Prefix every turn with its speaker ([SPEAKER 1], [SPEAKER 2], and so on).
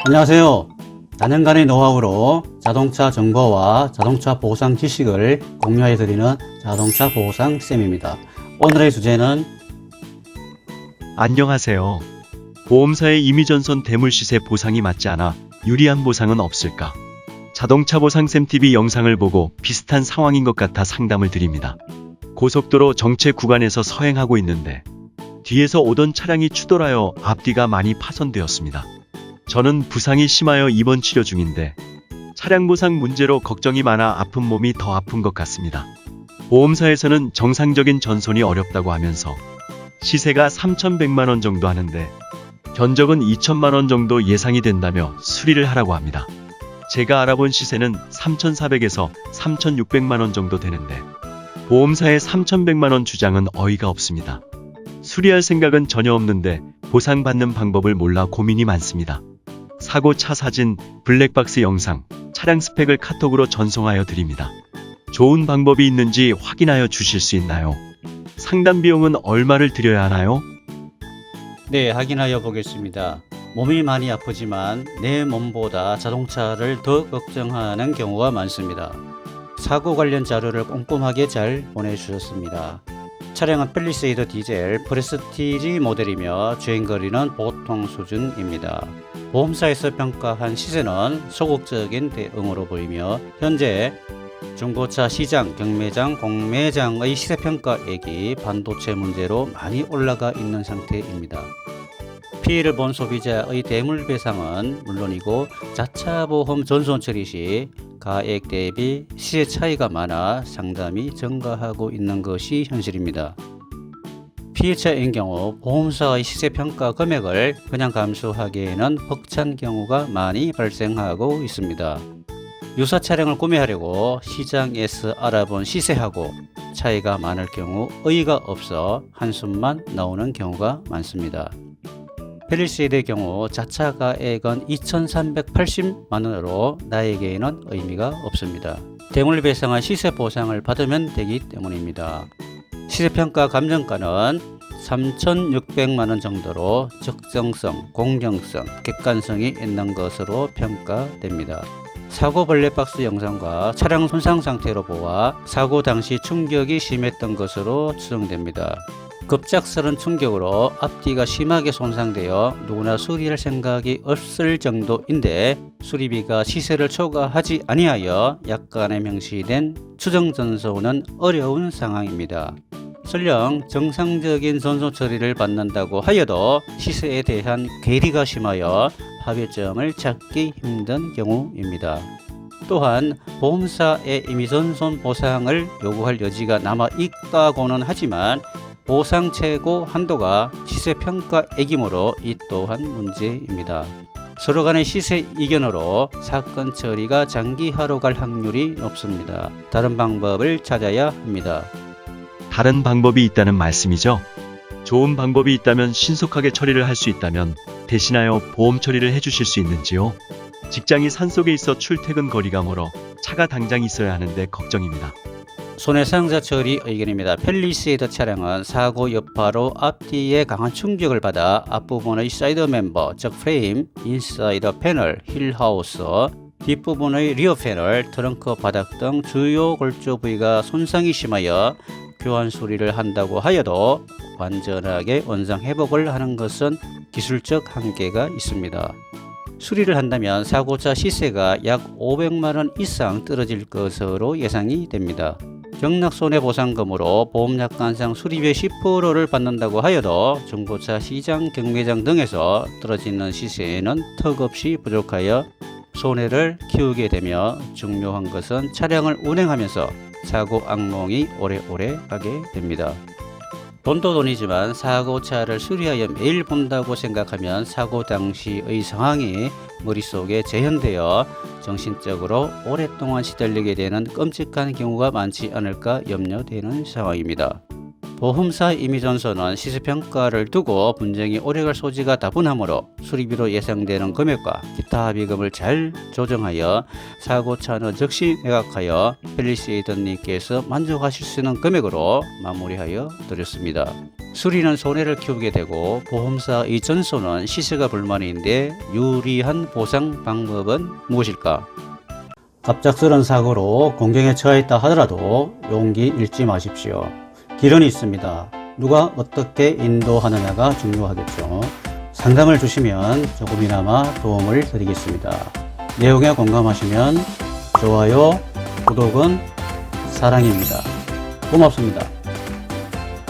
[SPEAKER 1] 안녕하세요. 다년간의 노하우로 자동차 정보와 자동차 보상 지식을 공유해 드리는 자동차 보상 쌤입니다. 오늘의 주제는
[SPEAKER 2] 안녕하세요. 보험사의 임의전손 대물시세 보상이 맞지 않아 유리한 보상은 없을까? 자동차 보상 쌤TV 영상을 보고 비슷한 상황인 것 같아 상담을 드립니다. 고속도로 정체 구간에서 서행하고 있는데 뒤에서 오던 차량이 추돌하여 앞뒤가 많이 파손되었습니다. 저는 부상이 심하여 입원 치료 중인데 차량 보상 문제로 걱정이 많아 아픈 몸이 더 아픈 것 같습니다. 보험사에서는 정상적인 전손이 어렵다고 하면서 시세가 3,100만원 정도 하는데 견적은 2천만원 정도 예상이 된다며 수리를 하라고 합니다. 제가 알아본 시세는 3,400에서 3,600만원 정도 되는데 보험사의 3,100만원 주장은 어이가 없습니다. 수리할 생각은 전혀 없는데 보상받는 방법을 몰라 고민이 많습니다. 사고 차 사진, 블랙박스 영상, 차량 스펙을 카톡으로 전송하여 드립니다. 좋은 방법이 있는지 확인하여 주실 수 있나요? 상담 비용은 얼마를 들여야 하나요?
[SPEAKER 1] 네, 확인하여 보겠습니다. 몸이 많이 아프지만 내 몸보다 자동차를 더 걱정하는 경우가 많습니다. 사고 관련 자료를 꼼꼼하게 잘 보내주셨습니다. 차량은 펠리세이드 디젤 프레스티지 모델이며 주행거리는 보통 수준입니다. 보험사에서 평가한 시세는 소극적인 대응으로 보이며 현재 중고차 시장, 경매장, 공매장의 시세평가액이 반도체 문제로 많이 올라가 있는 상태입니다. 피해를 본 소비자의 대물배상은 물론이고 자차 보험 전손 처리 시 가액 대비 시세 차이가 많아 상담이 증가하고 있는 것이 현실입니다. 피해자인 경우 보험사의 시세평가 금액을 그냥 감수하기에는 벅찬 경우가 많이 발생하고 있습니다. 유사 차량을 구매하려고 시장에서 알아본 시세하고 차이가 많을 경우 의의가 없어 한숨만 나오는 경우가 많습니다. 펠리세이드의 경우 자차 가액은 2,380만원으로 나에게는 의미가 없습니다. 대물배상한 시세 보상을 받으면 되기 때문입니다. 시세평가 감정가는 3,600만원 정도로 적정성, 공정성, 객관성이 있는 것으로 평가됩니다. 사고 블랙박스 영상과 차량 손상 상태로 보아 사고 당시 충격이 심했던 것으로 추정됩니다. 급작스런 충격으로 앞뒤가 심하게 손상되어 누구나 수리할 생각이 없을 정도인데 수리비가 시세를 초과하지 아니하여 약간의 명시된 추정 전손은 어려운 상황입니다. 설령 정상적인 전손 처리를 받는다고 하여도 시세에 대한 괴리가 심하여 합의점을 찾기 힘든 경우입니다. 또한 보험사의 임의전손 보상을 요구할 여지가 남아 있다고는 하지만 보상 최고 한도가 시세평가액이므로 이 또한 문제입니다. 서로 간의 시세 이견으로 사건 처리가 장기화로 갈 확률이 높습니다. 다른 방법을 찾아야 합니다.
[SPEAKER 2] 다른 방법이 있다는 말씀이죠? 좋은 방법이 있다면 신속하게 처리를 할 수 있다면 대신하여 보험 처리를 해주실 수 있는지요? 직장이 산속에 있어 출퇴근 거리가 멀어 차가 당장 있어야 하는데 걱정입니다.
[SPEAKER 1] 손해상자 처리 의견입니다. 펠리세이드 차량은 사고 여파로 앞뒤에 강한 충격을 받아 앞부분의 사이드 멤버, 즉 프레임, 인사이드 패널, 힐하우스, 뒷부분의 리어 패널, 트렁크 바닥 등 주요 골조 부위가 손상이 심하여 교환 수리를 한다고 하여도 완전하게 원상 회복을 하는 것은 기술적 한계가 있습니다. 수리를 한다면 사고차 시세가 약 500만원 이상 떨어질 것으로 예상이 됩니다. 경락 손해보상금으로 보험약관상 수리비의 10%를 받는다고 하여도 중고차 시장, 경매장 등에서 떨어지는 시세에는 턱없이 부족하여 손해를 키우게 되며 중요한 것은 차량을 운행하면서 사고 악몽이 오래오래 가게 됩니다. 돈도 돈이지만 사고차를 수리하여 매일 본다고 생각하면 사고 당시의 상황이 머릿속에 재현되어 정신적으로 오랫동안 시달리게 되는 끔찍한 경우가 많지 않을까 염려되는 상황입니다. 보험사 임의전서는 시세평가를 두고 분쟁이 오래갈 소지가 다분하므로 수리비로 예상되는 금액과 기타 합의금을 잘 조정하여 사고차는 즉시 매각하여 펠리세이드님께서 만족하실 수 있는 금액으로 마무리하여 드렸습니다. 수리는 손해를 키우게 되고 보험사의 전소는 시세가 불만인데 유리한 보상 방법은 무엇일까? 갑작스런 사고로 공경에 처했다 하더라도 용기 잃지 마십시오. 길은 있습니다. 누가 어떻게 인도하느냐가 중요하겠죠. 상담을 주시면 조금이나마 도움을 드리겠습니다. 내용에 공감하시면 좋아요, 구독은 사랑입니다. 고맙습니다.